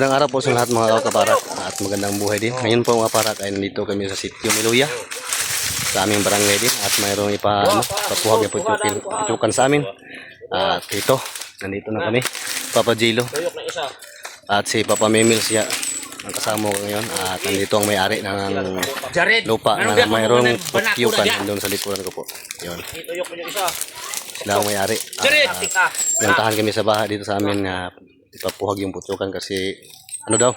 Magandang araw po sa lahat mga kaparak at magandang buhay din. Ngayon po mga kaparak ay nandito kami sa sitio Miluya sa aming barangay din at mayroong papuhag na putyukan sa amin. At ito, nandito na kami, Papa Gilo at si Papa Memil siya ang kasama ko ngayon at nandito ang may-ari ng lupa na mayroong putyukan doon sa likuran ko po. Yun. Sila ang may-ari. Nantahan kami sa bahay dito sa amin na ipapuhag yung putyukan kasi ano daw,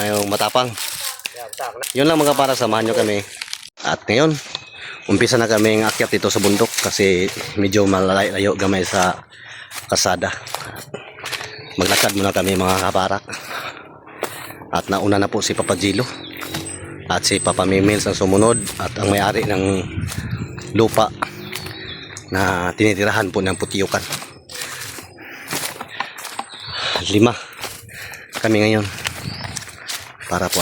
yung matapang. Yun lang mga para, samahan nyo kami. At ngayon, umpisa na kaming akyat dito sa bundok kasi medyo malayo gamay sa kasada. Maglakad muna kami mga kaparak. At nauna na po si Papa Gilo at si Papa Mimils ang sumunod at ang may-ari ng lupa na tinitirahan po ng putyukan. 5 kami ngayon para po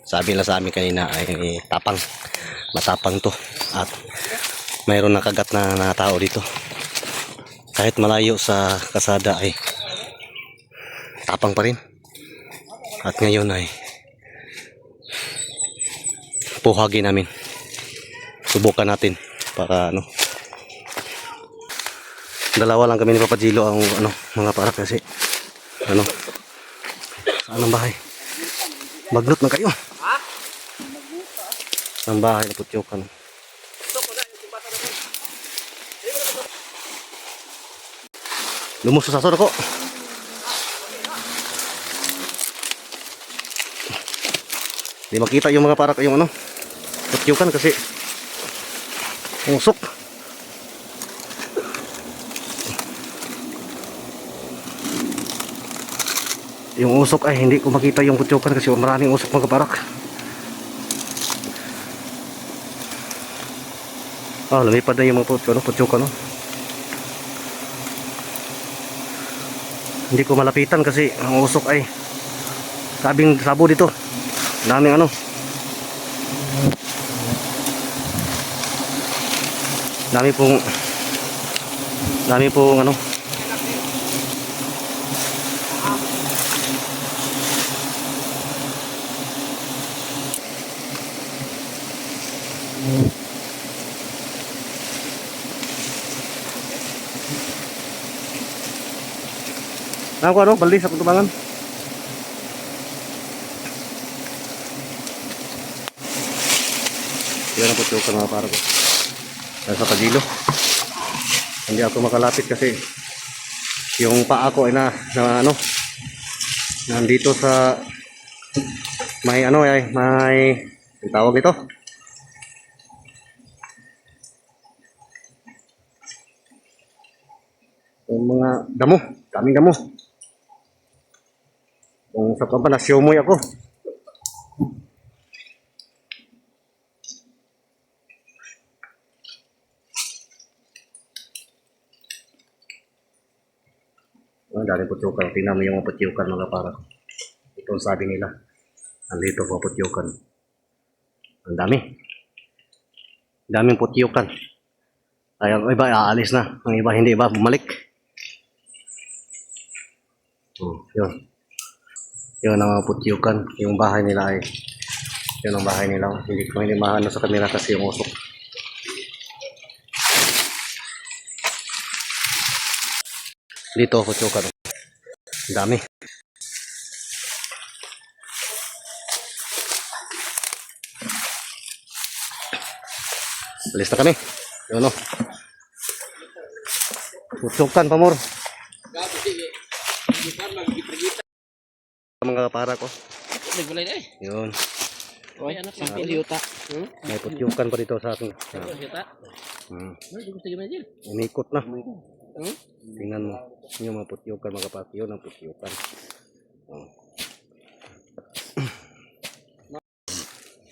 sabi lang sa amin kanina ay matapang to at mayroon nakagat na tao dito kahit malayo sa kasada ay tapang pa rin. At ngayon ay puhagin namin, subukan natin para dalawa lang kami ni Papa Gilo ang mga para kasi saan ang bahay, magnot na kayo ang bahay na putyukan. Lumus sa sasor ko. Di makita yung mga parak yung putyukan kasi usok. Yung usok ay hindi ko makita yung putyukan kasi maraming usok mga parak. Lumipad na yung mga putyukan. Hindi ko malapitan kasi ang usok ay sabing sabo dito. Daming dami pong baldi sa tubangan. Yan ang putyukan mga para ko. Dahil sa Pagilo. Hindi ako makalapit kasi yung paa ko ay nandito sa may may tawag ito. Yung mga damo, daming damo. Kung sa papa nasyomoy ako. Ang daming putyukan. Tingnan mo yung mga putyukan mga para. Ito ang sabi nila. Andito po putyukan. Ang dami. Daming putyukan. Ay, ang iba aalis na. Ang iba hindi ba bumalik. Yun. Yun ang mga putyukan. Yung bahay nila ay yun ang bahay nila. Hindi mahano sa kanila kasi yung usok. Dito putyukan. Dami. Alis na kami. Yun putyukan pamor. Mga para ko. Yun. May putyukan pa dito sa akin. Umikot na. Tingnan mo. Yung mga putyukan mga kapatid. Yun ang putyukan.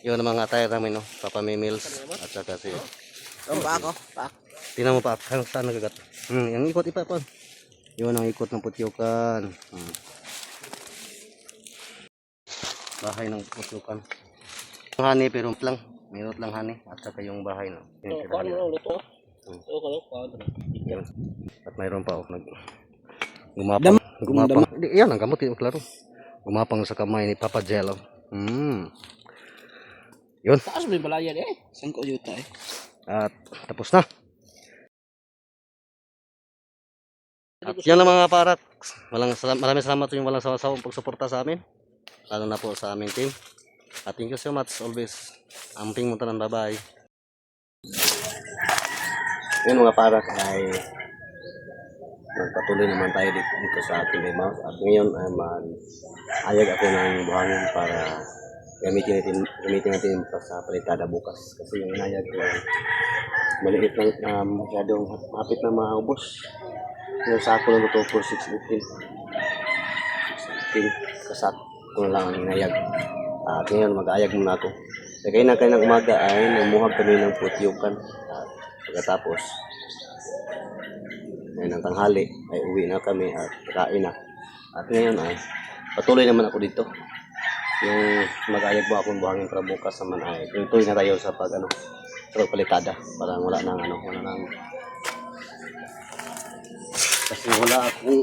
Yun ang mga tayo namin Papa Memils at saka si tingnan mo pa saan nagagat. Yung ikot ipapon. Yun ang ikot ng putyukan. Bahay ng putyukan. Honey pero lang, mayroon lang honey at saka yung bahay At mayroon pa Gumapang. Gumapang. Yan ang gamot yung klaro. Gumapang sa kamay ni Papa Jello. Yun. Taas mo yung balayan eh. Saan ko yuta eh. At tapos na. At yan lang mga parak. Maraming salamat yung walang sawang pagsuporta sa amin. Lalo na po sa aming team. At thank you so much always. Amping mo tanan, bye-bye. Yun mga parak ay magpatuloy naman tayo dito sa ating Mouse. At ngayon ay ayag ako ng buhangin para gamitin natin sa palitada bukas. Kasi yung inayag ko maliit lang, masyadong mapit na maubos. Yung sako lang ito for 6.15. 6.15 kasak ko lang ang inayag. At ngayon mag-ayag muna ako. Kaya na ng umaga ay namuhag kami ng putyukan. At pagkatapos ay ng tanghali ay uwi na kami at kain na. At ngayon ay patuloy naman ako dito. Yung mag-ayag mo akong buhangin para bukas naman ay tuloy na tayo sa pagpalitada para wala nang kasi wala akong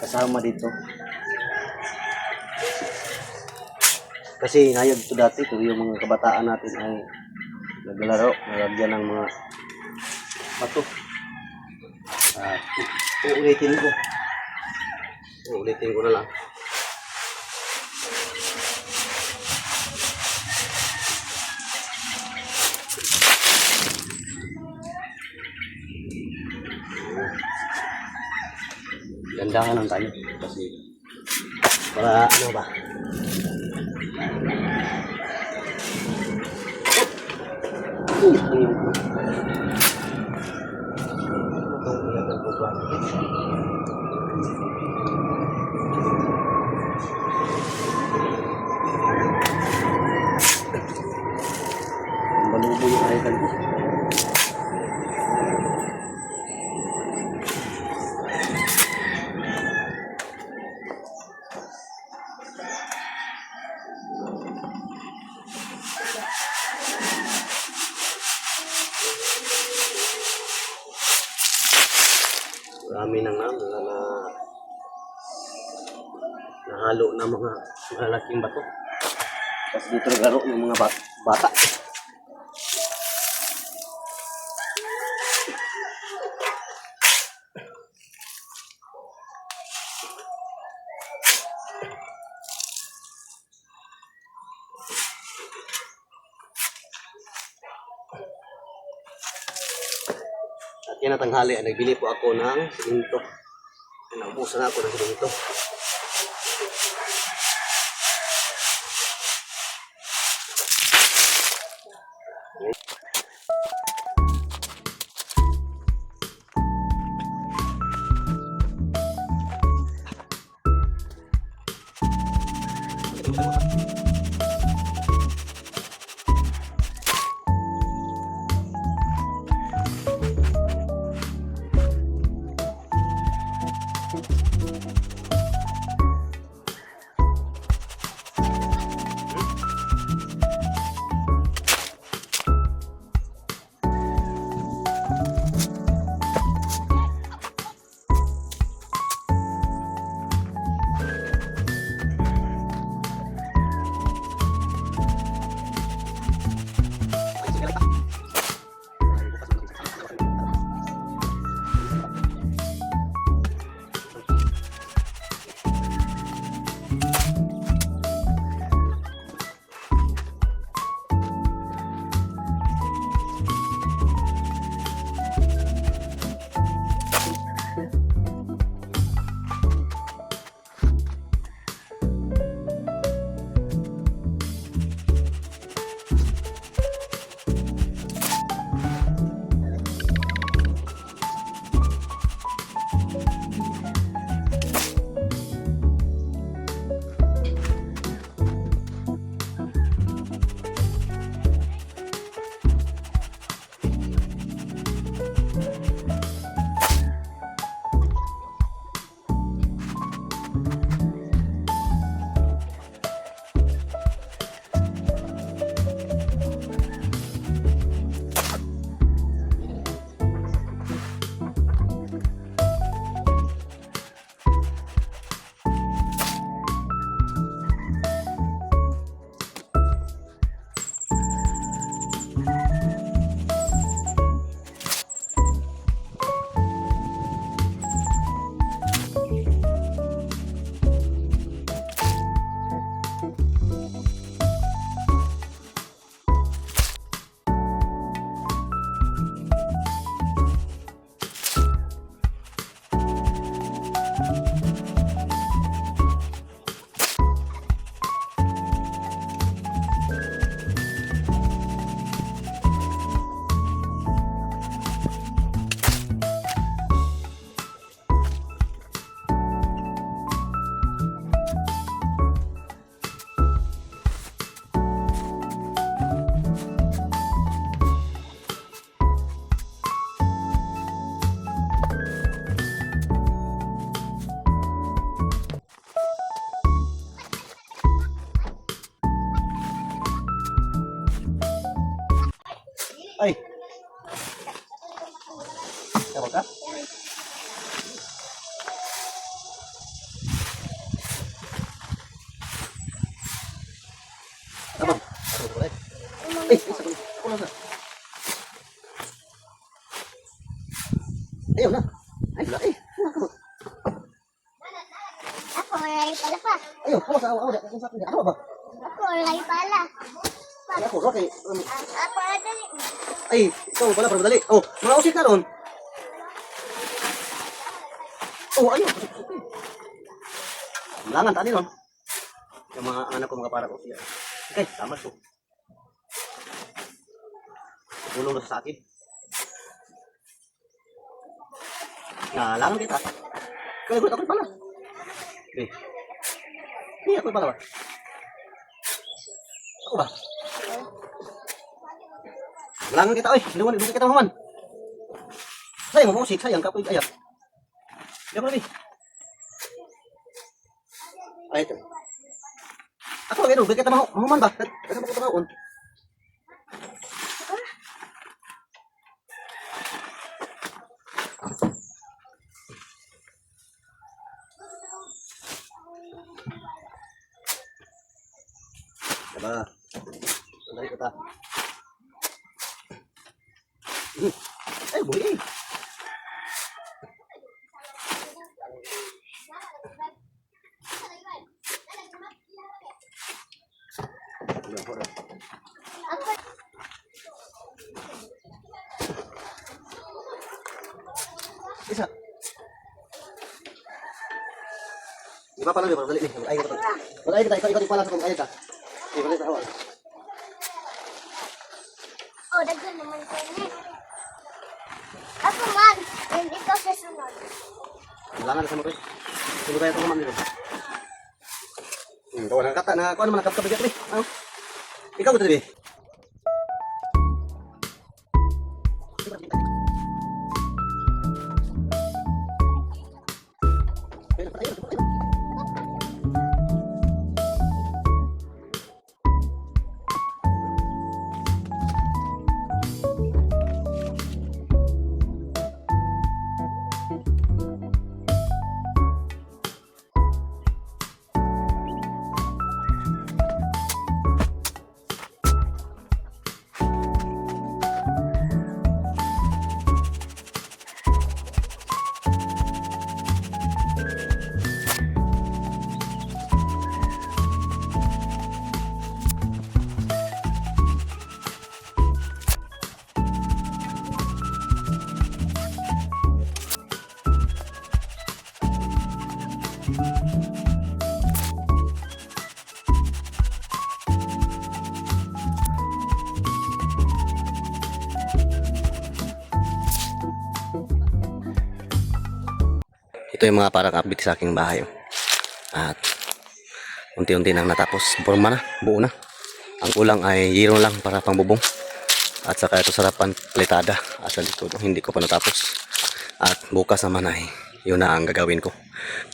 kasama dito. Kasi inayag ito dati, ito yung mga kabataan natin ay naglalaro, nalagyan ng mga bato. At uulitin ko na lang. Gandahan lang tayo kasi para ano ba? Balubo yung ayakan ko. Marami nang nahalo na mga malaking bato. Tapos dito naglaro ng mga bata. At yan na tanghali, nagbili po ako ng siminto. Naubusan ako ng siminto. Ay. Tawag ka? Tawag. Ay, isa ko. Ako lang na. Ayaw na. Ay, wala eh. Ako malay pala pa. Ayaw, ako sa awa. Ako sa akin. Ako ba? Ako malay pala. Ay, ako. Okay. Ako dali. Ay, ikaw pala para madali. Oh, mga usik na doon. Oh, ayaw. Langan tani doon. Yung mga anak ko, mga para ko. Okay, tama ko. Tulong na sa akin. Langan kita. Kaya gue takut pala. Eh. Iya, aku pala ba? Ako ba? Langan kita, oy. Luwan kita maman. Sayang mo musik, sayang kapoy ayak. Diyan ko nabi. Ay, ito. Ako, ano, bigyan kita mahuman ba? Kasi mo ko tumawon. Diba? Sandali kita. Ay, buhay eh. Ako Isa. Di ba pala dali nih? Ay kita. Ay kita ikut pala sa kung ay ka. Di ba kita awal. oh, daghan naman ko ni. Ako man, hindi ko sa sunod. Langan na sa mo to. Sino tayo tumaman dito? Kawan ng kata na kuan man nakapka bigat ni. Ikaw mo tabi. Ito yung mga parang update sa aking bahay. At unti-unti nang natapos. Forma na, buo na. Ang kulang ay yero lang para pangbubong. At saka ito sarapan plitada. Asa likod, hindi ko pa natapos. At bukas naman ay yun na ang gagawin ko.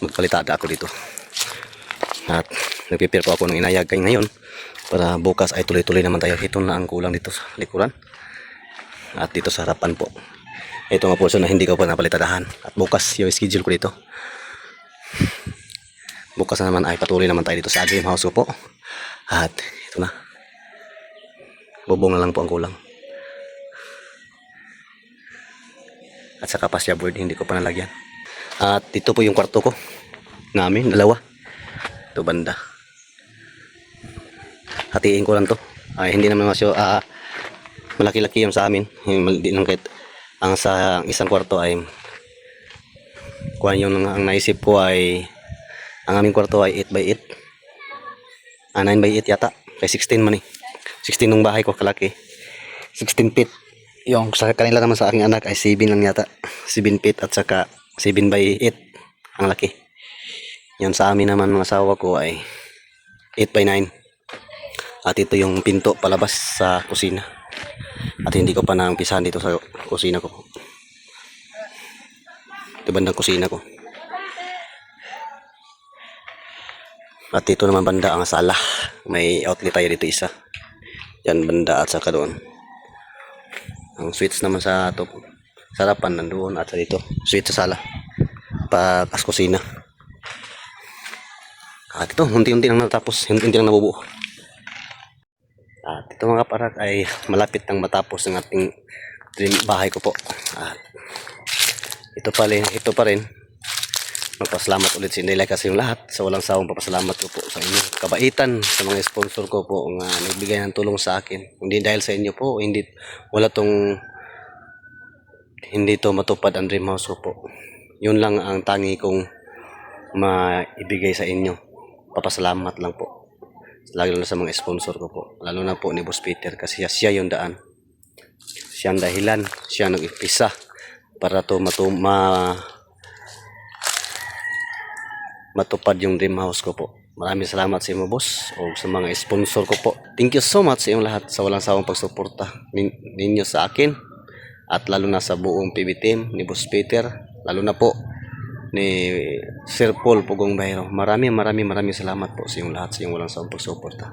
Magpalitada ako dito. At nagpipir po ako ng inayag kay ngayon. Para bukas ay tuloy-tuloy naman tayo. Ito na ang kulang dito sa likuran. At dito sa harapan po. Ito nga po na hindi ko pa napalitadahan. At bukas yung schedule ko dito. Bukas na naman ay patuloy naman tayo dito sa dream house ko po. At ito na. Bubong na lang po ang kulang. At saka pasya board hindi ko pa nalagyan. At ito po yung kwarto ko. Namin, dalawa. Ito banda. Hatiin ko lang to. Ay, hindi naman masyo malaki-laki yung sa amin. Hindi lang kahit ang sa isang kwarto ay Kuha yung ang naisip ko ay ang aming kwarto ay 8x8. 9x8 yata. Kay 16 man eh. 16 nung bahay ko kalaki. 16 feet. Yung sa kanila naman sa aking anak ay 7 lang yata. 7 feet at saka 7x8 ang laki. Yan sa amin naman mga asawa ko ay 8x9. At ito yung pinto palabas sa kusina. At hindi ko pa naumpisahan dito sa kusina ko. Ito bandang kusina ko. At dito naman banda ang sala. May outlet tayo dito isa. Yan banda at saka doon. Ang switch naman sa top. Sarapan nandoon at sa dito. Switch sa sala. Pas kusina. At ito, unti-unti lang natapos. Unti-unti lang nabubuo. At ito mga parak ay malapit nang matapos ng ating dream bahay ko po. At ito pa rin. Magpasalamat ulit sa inyo kasi yung lahat. Sa walang sawang papasalamat ko po sa inyo. Kabaitan sa mga sponsor ko po nga nagbigay ng tulong sa akin. Hindi dahil sa inyo po, hindi to matupad ang dream house ko po. Yun lang ang tangi kong maibigay sa inyo. Papasalamat lang po. Lalo na sa mga sponsor ko po. Lalo na po ni Boss Peter kasi siya yung daan. Siya ang dahilan. Siya nag-impisa para to matupad yung dream house ko po. Maraming salamat sa inyo boss o sa mga sponsor ko po. Thank you so much sa inyong lahat sa walang sawang pagsuporta ninyo sa akin at lalo na sa buong PB team ni Boss Peter, lalo na po ni Sir Paul Pugong Bayro. Maraming salamat po sa inyong lahat sa inyong walang sawang pagsuporta.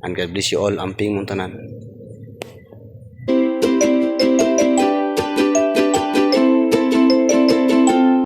And God bless you all. Amping Muntanan.